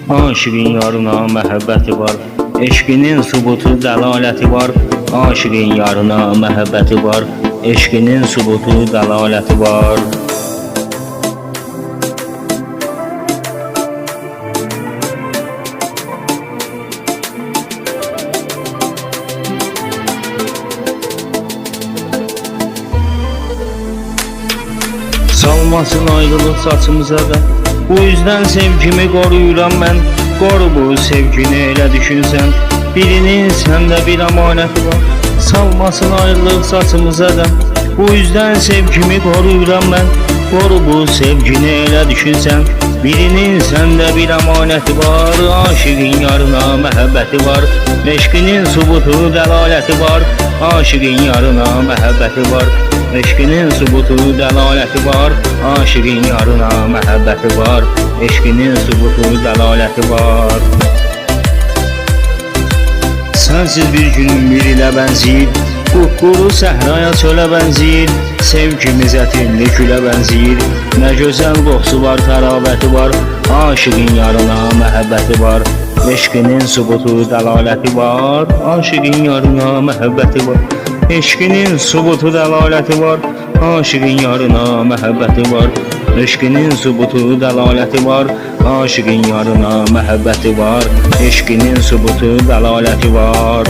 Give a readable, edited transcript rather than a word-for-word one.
Aşığın yarına məhəbbəti var. Eşqinin subutu dəlaləti var. Aşığın yarına məhəbbəti var. Eşqinin subutu dəlaləti var. Salmasın ayrılıq saçımıza da. Bu yüzden sevgimi koruyuram ben. Koru bu sevgini elə düşünsən. Birinin səndə bir amanəti var. Salmasın ayrılıq saçımıza da. Bu yüzden sevgimi koruyuram ben. Koru bu sevgini elə düşünsən. Birinin səndə bir amanəti var. Aşığın yarına məhəbbəti var. Eşqinin subutu dəlaləti var. Aşığın yarına məhəbbəti var. Eşqinin subutu dəlaləti var. Aşığın yarına məhəbbəti var. Eşqinin subutu dəlaləti var. Sensiz bir günüm bir ilə bənziyir. Qupquru səhraya çölə bənziyir. Sevgimiz ətirli gülə bənziyir. Nə gözəl qoxusu var, təravəti var. Aşığın yarına məhəbbəti var. Eşqinin subutu dəlaləti var. Aşığın yarına məhəbbəti var. Eşqinin subutu dəlaləti var. Aşığın yarına məhəbbəti var. Eşqinin subutu dəlaləti var. Aşığın yarına məhəbbəti var. Eşqinin subutu dəlaləti var.